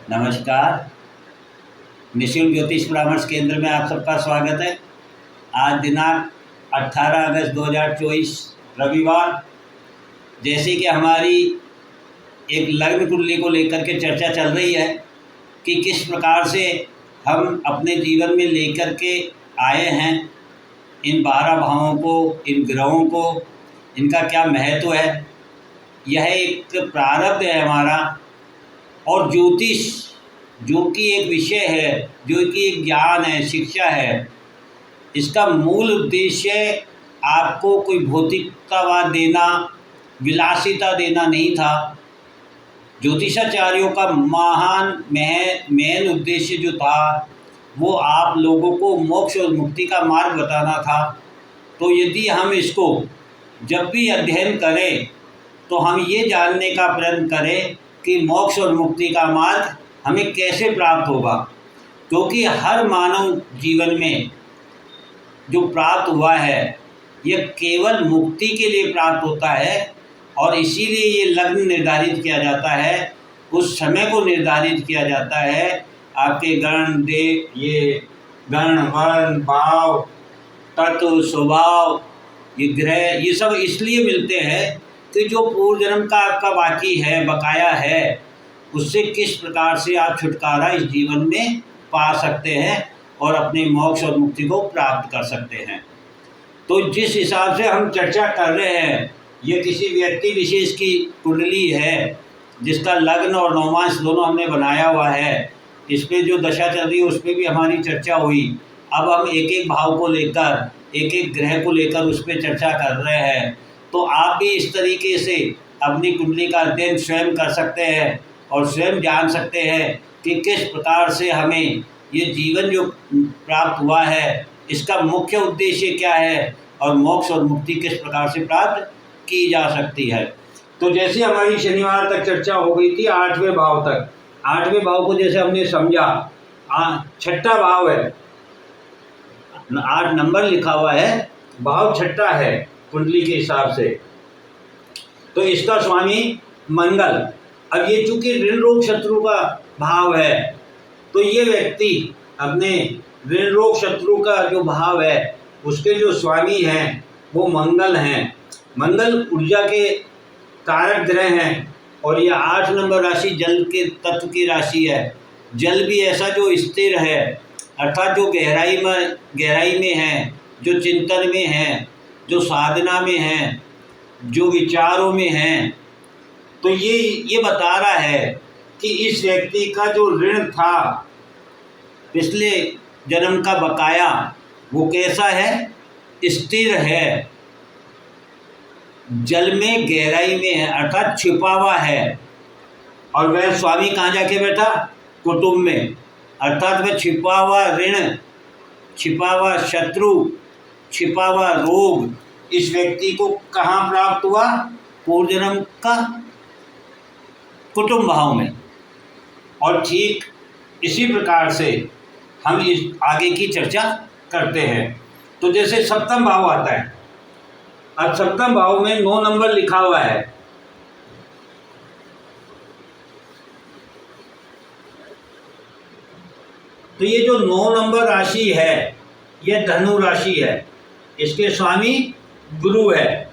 नमस्कार। निःशुल्क ज्योतिष परामर्श केंद्र में आप सबका स्वागत है। आज दिनांक 18 अगस्त 2024 रविवार। जैसे कि हमारी एक लग्न कुंडली को लेकर के चर्चा चल रही है कि किस प्रकार से हम अपने जीवन में लेकर के आए हैं इन 12 भावों को, इन ग्रहों को, इनका क्या महत्व है। यह एक प्रारब्ध है हमारा। और ज्योतिष जो कि एक विषय है, जो कि एक ज्ञान है, शिक्षा है, इसका मूल उद्देश्य आपको कोई भौतिकतावाद देना, विलासिता देना नहीं था। ज्योतिषाचार्यों का महान मेन उद्देश्य जो था वो आप लोगों को मोक्ष और मुक्ति का मार्ग बताना था। तो यदि हम इसको जब भी अध्ययन करें तो हम ये जानने का प्रयत्न करें कि मोक्ष और मुक्ति का मार्ग हमें कैसे प्राप्त होगा, क्योंकि हर मानव जीवन में जो प्राप्त हुआ है यह केवल मुक्ति के लिए प्राप्त होता है। और इसीलिए ये लग्न निर्धारित किया जाता है, उस समय को निर्धारित किया जाता है। आपके गण ये गण, वर्ण, भाव, तत्व, स्वभाव, ये ग्रह, ये सब इसलिए मिलते हैं कि जो पूर्व जन्म का आपका बाकी है, बकाया है, उससे किस प्रकार से आप छुटकारा इस जीवन में पा सकते हैं और अपने मोक्ष और मुक्ति को प्राप्त कर सकते हैं। तो जिस हिसाब से हम चर्चा कर रहे हैं, ये किसी व्यक्ति विशेष की कुंडली है जिसका लग्न और नवमांश दोनों हमने बनाया हुआ है। इस पर जो दशा चल रही है उस पर भी हमारी चर्चा हुई। अब हम एक एक भाव को लेकर, एक एक ग्रह को लेकर उस पर चर्चा कर रहे हैं। तो आप भी इस तरीके से अपनी कुंडली का अध्ययन स्वयं कर सकते हैं और स्वयं जान सकते हैं कि किस प्रकार से हमें ये जीवन जो प्राप्त हुआ है इसका मुख्य उद्देश्य क्या है और मोक्ष और मुक्ति किस प्रकार से प्राप्त की जा सकती है। तो जैसे हमारी शनिवार तक चर्चा हो गई थी 8वें भाव तक। 8वें भाव को जैसे हमने समझा, 6ठा भाव है, 8 नंबर लिखा हुआ है, भाव 6ठा है कुंडली के हिसाब से। तो इसका स्वामी मंगल। अब ये चूंकि ऋण रोग शत्रु का भाव है, तो ये व्यक्ति अपने ऋण रोग शत्रु का जो भाव है उसके जो स्वामी हैं वो मंगल हैं। मंगल ऊर्जा के कारक ग्रह हैं और ये 8 नंबर राशि जल के तत्व की राशि है। जल भी ऐसा जो स्थिर है, अर्थात जो गहराई में है, जो चिंतन में है, जो साधना में है, जो विचारों में है। तो ये बता रहा है कि इस व्यक्ति का जो ऋण था, पिछले जन्म का बकाया, वो कैसा है, स्थिर है, जल में गहराई में है, अर्थात छिपा हुआ है। और वह स्वामी कहाँ जाके बैठा, कुटुंब में, अर्थात वह छिपा हुआ ऋण, छिपा हुआ शत्रु, छिपा हुआ रोग इस व्यक्ति को कहाँ प्राप्त हुआ, पूर्व जन्म का कुटुंब भाव में। और ठीक इसी प्रकार से हम इस आगे की चर्चा करते हैं। तो जैसे सप्तम भाव आता है, अब सप्तम भाव में 9 नंबर लिखा हुआ है। तो ये जो 9 नंबर राशि है यह धनु राशि है, इसके स्वामी गुरु है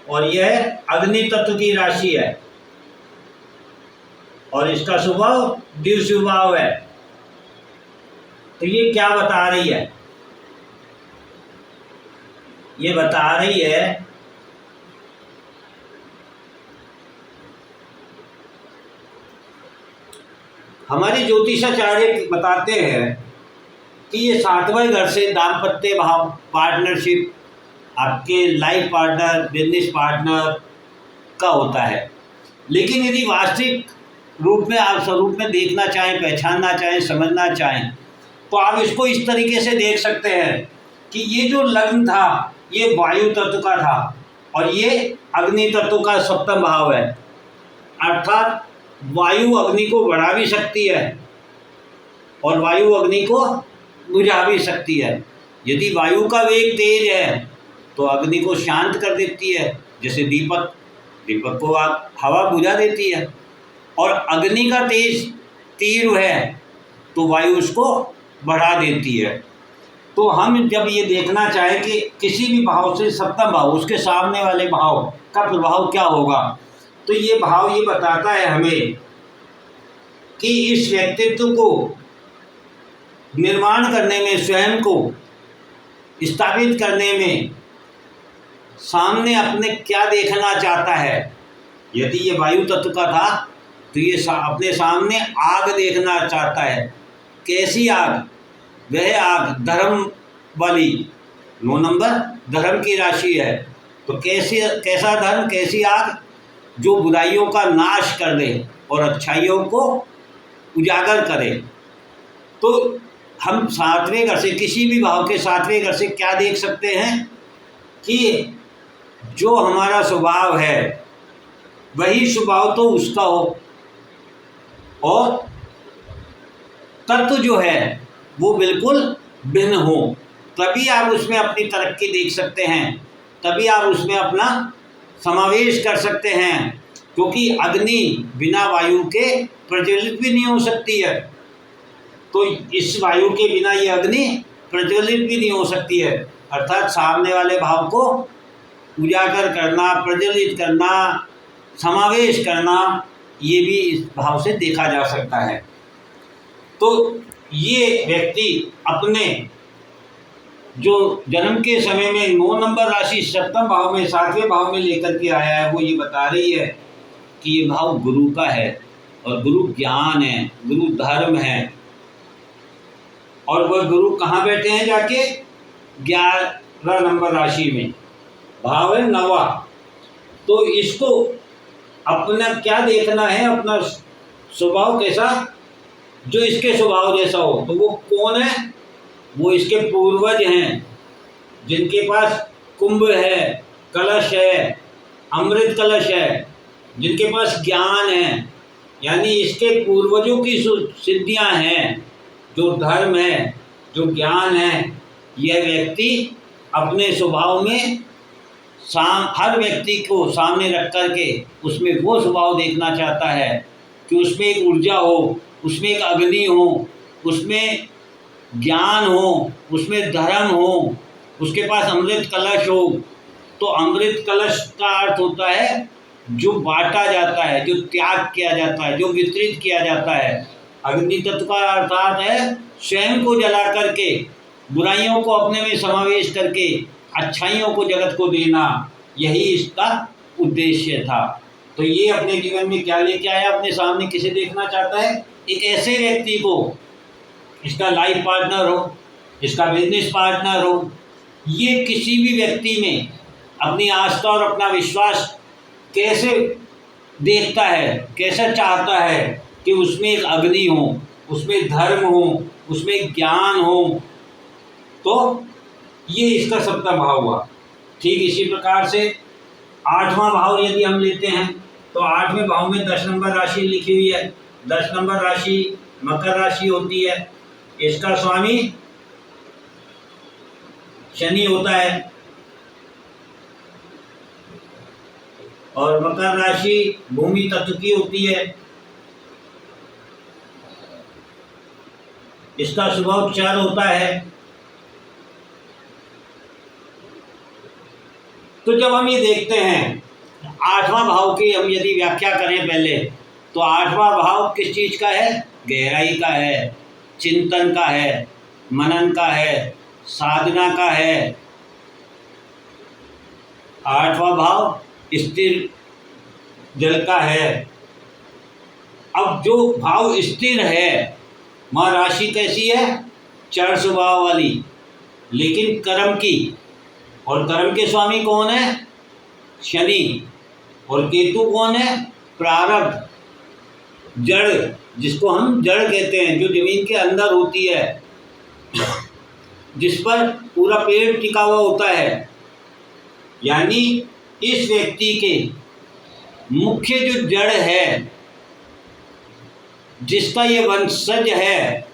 और यह अग्नि तत्व की राशि है और इसका स्वभाव द्वितीय स्वभाव है। तो ये क्या बता रही है, ये बता रही है हमारे ज्योतिषाचार्य बताते हैं कि ये 7वें घर से दाम्पत्य भाव, पार्टनरशिप, आपके लाइफ पार्टनर, बिजनेस पार्टनर का होता है। लेकिन यदि वास्तविक रूप में आप स्वरूप में देखना चाहें, पहचानना चाहें, समझना चाहें, तो आप इसको इस तरीके से देख सकते हैं कि ये जो लग्न था ये वायु तत्व का था और ये अग्नि तत्व का सप्तम भाव है। अर्थात वायु अग्नि को बढ़ा भी सकती है और वायु अग्नि को बुझा भी सकती है। यदि वायु का वेग तेज है तो अग्नि को शांत कर देती है, जैसे दीपक को हवा बुझा देती है। और अग्नि का तेज तीव्र है तो वायु उसको बढ़ा देती है। तो हम जब ये देखना चाहें कि किसी भी भाव से सप्तम भाव उसके सामने वाले भाव का प्रभाव क्या होगा, तो ये भाव ये बताता है हमें कि इस व्यक्तित्व को निर्माण करने में, स्वयं को स्थापित करने में सामने अपने क्या देखना चाहता है। यदि ये वायु तत्व का था तो ये अपने सामने आग देखना चाहता है। कैसी आग? वह आग धर्म वाली, 9 नंबर धर्म की राशि है। तो कैसा धर्म, कैसी आग? जो बुराइयों का नाश कर दे और अच्छाइयों को उजागर करे। तो हम 7वें घर से, किसी भी भाव के 7वें घर से क्या देख सकते हैं कि जो हमारा स्वभाव है वही स्वभाव तो उसका हो, और तत्व जो है वो बिल्कुल भिन्न हो, तभी आप उसमें अपनी तरक्की देख सकते हैं, तभी आप उसमें अपना समावेश कर सकते हैं। क्योंकि अग्नि बिना वायु के प्रज्वलित भी नहीं हो सकती है, तो इस वायु के बिना ये अग्नि प्रज्वलित भी नहीं हो सकती है। अर्थात सामने वाले भाव को उजागर करना, प्रज्वलित करना, समावेश करना, ये भी इस भाव से देखा जा सकता है। तो ये व्यक्ति अपने जो जन्म के समय में 9 नंबर राशि सप्तम भाव में, 7वें भाव में लेकर के आया है, वो ये बता रही है कि ये भाव गुरु का है, और गुरु ज्ञान है, गुरु धर्म है। और वह गुरु कहाँ बैठे हैं जाके? 11 नंबर राशि में, भाव है 9वां। तो इसको अपना क्या देखना है, अपना स्वभाव कैसा, जो इसके स्वभाव जैसा हो। तो वो कौन है? वो इसके पूर्वज हैं, जिनके पास कुंभ है, कलश है, अमृत कलश है, जिनके पास ज्ञान है, यानी इसके पूर्वजों की सिद्धियां हैं। जो धर्म है, जो ज्ञान है, यह व्यक्ति अपने स्वभाव में हर व्यक्ति को सामने रख कर के उसमें वो स्वभाव देखना चाहता है कि उसमें एक ऊर्जा हो, उसमें एक अग्नि हो, उसमें ज्ञान हो, उसमें धर्म हो, उसके पास अमृत कलश हो। तो अमृत कलश का अर्थ होता है जो बांटा जाता है, जो त्याग किया जाता है, जो वितरित किया जाता है। अग्नि तत्व का अर्थात है स्वयं को जला करके, बुराइयों को अपने में समावेश करके अच्छाइयों को जगत को देना, यही इसका उद्देश्य था। तो ये अपने जीवन में क्या लेके आया, अपने सामने किसे देखना चाहता है? एक ऐसे व्यक्ति को, इसका लाइफ पार्टनर हो, इसका बिजनेस पार्टनर हो, ये किसी भी व्यक्ति में अपनी आस्था और अपना विश्वास कैसे देखता है, कैसे चाहता है कि उसमें एक अग्नि हो, उसमें धर्म हो, उसमें ज्ञान हो। तो ये इसका सप्तम भाव हुआ। ठीक इसी प्रकार से 8वां भाव यदि हम लेते हैं तो 8वें भाव में 10 नंबर राशि लिखी हुई है। 10 नंबर राशि मकर राशि होती है, इसका स्वामी शनि होता है, और मकर राशि भूमि तत्व की होती है, इसका स्वभाव चर होता है। तो जब हम ये देखते हैं 8वां भाव की हम यदि व्याख्या करें पहले, तो 8वां भाव किस चीज़ का है? गहराई का है, चिंतन का है, मनन का है, साधना का है। 8वां भाव स्थिर जल का है। अब जो भाव स्थिर है, वहाँ राशि कैसी है? चर स्वभाव वाली, लेकिन कर्म की, और कर्म के स्वामी कौन है? शनि। और केतु कौन है? प्रारब्ध, जड़, जिसको हम जड़ कहते हैं, जो जमीन के अंदर होती है, जिस पर पूरा पेड़ टिका हुआ होता है। यानी इस व्यक्ति के मुख्य जो जड़ है, जिसका ये वंशज है,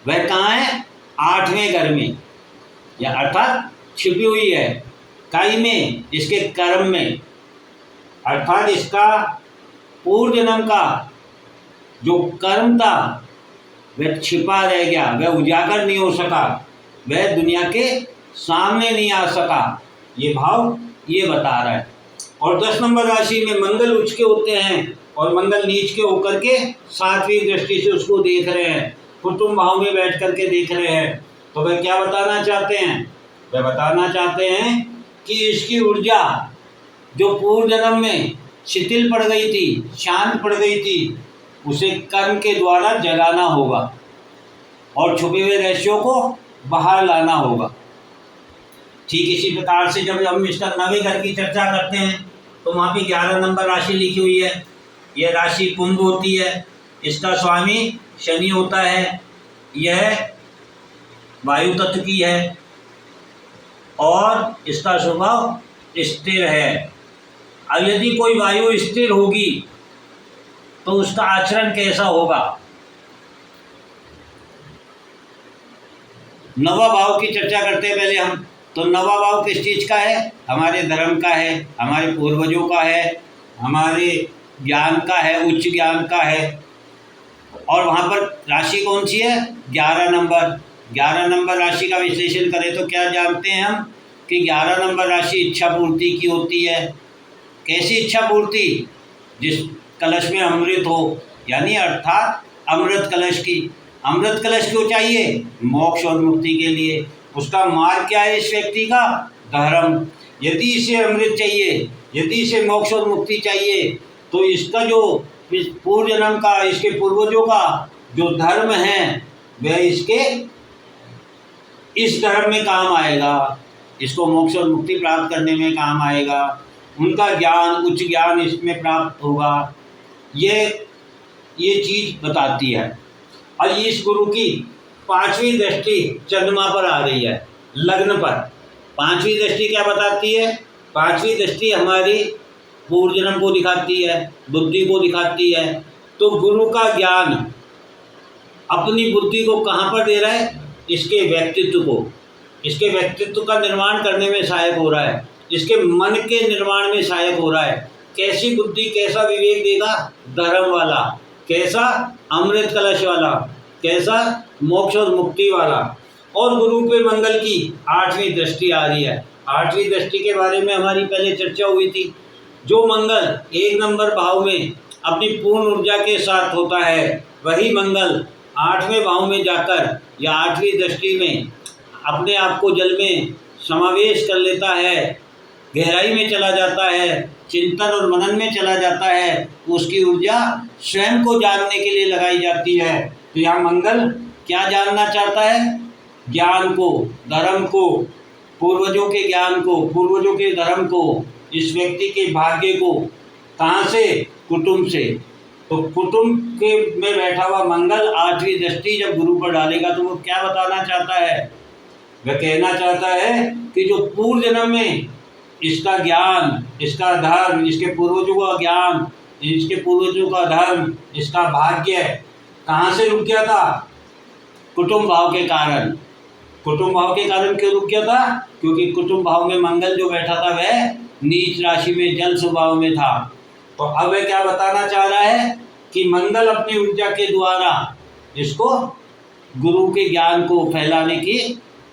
वह कहाँ है? 8वें घर में, या अर्थात छिपी हुई है काई में, इसके कर्म में। अर्थात इसका पूर्व जन्म का जो कर्म था वह छिपा रह गया, वह उजागर नहीं हो सका, वह दुनिया के सामने नहीं आ सका। ये भाव ये बता रहा है। और 10 नंबर राशि में मंगल उच्च के होते हैं और मंगल नीच के होकर के 7वीं दृष्टि से उसको देख रहे हैं, कुटुंब भाव में बैठ करके देख रहे हैं। तो वह क्या बताना चाहते हैं? वह बताना चाहते हैं कि इसकी ऊर्जा जो पूर्व जन्म में शिथिल पड़ गई थी, शांत पड़ गई थी, उसे कर्म के द्वारा जगाना होगा और छुपे हुए रहस्यों को बाहर लाना होगा। ठीक इसी प्रकार से जब हम इसका 9वें घर की चर्चा करते हैं तो वहाँ पे 11 नंबर राशि लिखी हुई है। यह राशि कुंभ होती है, इसका स्वामी शनि होता है, यह वायु तत्व की है और इसका स्वभाव स्थिर है। अब यदि कोई वायु स्थिर होगी तो उसका आचरण कैसा होगा? नवा भाव की चर्चा करते हैं पहले हम। तो नवा भाव किस चीज़ का है? हमारे धर्म का है, हमारे पूर्वजों का है, हमारे ज्ञान का है, उच्च ज्ञान का है। और वहाँ पर राशि कौन सी है? 11 नंबर। 11 नंबर राशि का विश्लेषण करें तो क्या जानते हैं हम कि 11 नंबर राशि इच्छा पूर्ति की होती है। कैसी इच्छा पूर्ति? जिस कलश में अमृत हो, यानी अर्थात अमृत कलश की। अमृत कलश क्यों चाहिए? मोक्ष और मुक्ति के लिए। उसका मार्ग क्या है इस व्यक्ति का? धर्म। यदि इसे अमृत चाहिए, यदि इसे मोक्ष और मुक्ति चाहिए, तो इसका जो पूर्व जन्म का, इसके पूर्वजों का जो धर्म है वह इसके इस धर्म में काम आएगा, इसको मोक्ष और मुक्ति प्राप्त करने में काम आएगा। उनका ज्ञान, उच्च ज्ञान इसमें प्राप्त होगा। ये चीज़ बताती है। और इस गुरु की 5वीं दृष्टि चंद्रमा पर आ रही है, लग्न पर। 5वीं दृष्टि क्या बताती है? 5वीं दृष्टि हमारी पूर्व जन्म को दिखाती है, बुद्धि को दिखाती है। तो गुरु का ज्ञान अपनी बुद्धि को कहाँ पर दे रहा है? इसके व्यक्तित्व को, इसके व्यक्तित्व का निर्माण करने में सहायक हो रहा है, इसके मन के निर्माण में सहायक हो रहा है। कैसी बुद्धि, कैसा विवेक देगा? धर्म वाला। कैसा? अमृत कलश वाला। कैसा? मोक्ष और मुक्ति वाला। और गुरु पे मंगल की 8वीं दृष्टि आ रही है। 8वीं दृष्टि के बारे में हमारी पहले चर्चा हुई थी। जो मंगल 1 नंबर भाव में अपनी पूर्ण ऊर्जा के साथ होता है, वही मंगल 8वें भाव में जाकर या 8वीं दृष्टि में अपने आप को जल में समावेश कर लेता है, गहराई में चला जाता है, चिंतन और मनन में चला जाता है। उसकी ऊर्जा स्वयं को जानने के लिए लगाई जाती है। तो यहाँ मंगल क्या जानना चाहता है? ज्ञान को, धर्म को, पूर्वजों के ज्ञान को, पूर्वजों के धर्म को, इस व्यक्ति के भाग्य को। कहाँ से? कुटुंब से। तो कुटुंब के में बैठा हुआ मंगल 8वीं दृष्टि जब गुरु पर डालेगा तो वो क्या बताना चाहता है? वह कहना चाहता है कि जो पूर्व जन्म में इसका ज्ञान, इसका धर्म, इसके पूर्वजों का ज्ञान, इसके पूर्वजों का धर्म, इसका भाग्य कहाँ से रुक गया था? कुटुंब भाव के कारण। कुटुंब भाव के कारण क्यों रुक गया था? क्योंकि कुटुंब भाव में मंगल जो बैठा था वह नीच राशि में, जल स्वभाव में था। तो अब वह क्या बताना चाह रहा है कि मंगल अपनी ऊर्जा के द्वारा इसको, गुरु के ज्ञान को फैलाने की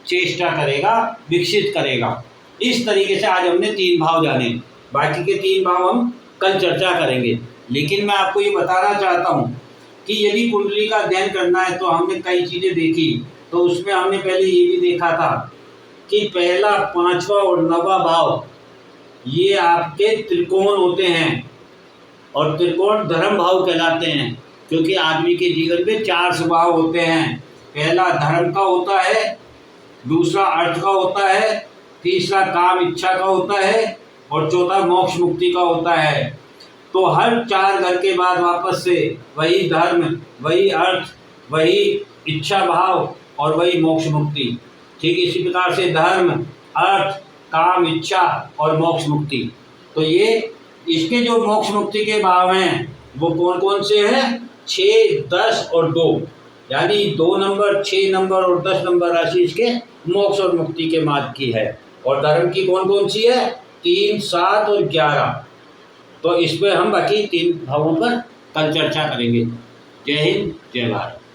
चेष्टा करेगा, विकसित करेगा। इस तरीके से आज हमने 3 भाव जाने, बाकी के 3 भाव हम कल चर्चा करेंगे। लेकिन मैं आपको ये बताना चाहता हूँ कि यदि कुंडली का अध्ययन करना है तो हमने कई चीज़ें देखी। तो उसमें हमने पहले ये भी देखा था कि पहला, 5वां और 9वां भाव ये आपके त्रिकोण होते हैं और त्रिकोण धर्म भाव कहलाते हैं। क्योंकि आदमी के जीवन में 4 स्वभाव होते हैं। पहला धर्म का होता है, दूसरा अर्थ का होता है, तीसरा काम इच्छा का होता है और चौथा मोक्ष मुक्ति का होता है। तो हर 4 घर के बाद वापस से वही धर्म, वही अर्थ, वही इच्छा भाव और वही मोक्ष मुक्ति। ठीक इसी प्रकार से धर्म, अर्थ, काम, इच्छा और मोक्ष मुक्ति। तो ये इसके जो मोक्ष मुक्ति के भाव हैं वो कौन कौन से हैं? 6, 10 और 2, यानी 2 नंबर, 6 नंबर और 10 नंबर राशि इसके मोक्ष और मुक्ति के मार्ग की है। और धर्म की कौन कौन सी है? 3, 7 और 11। तो इस पर हम बाकी 3 भावों पर कल चर्चा करेंगे। जय हिंद, जय भारत।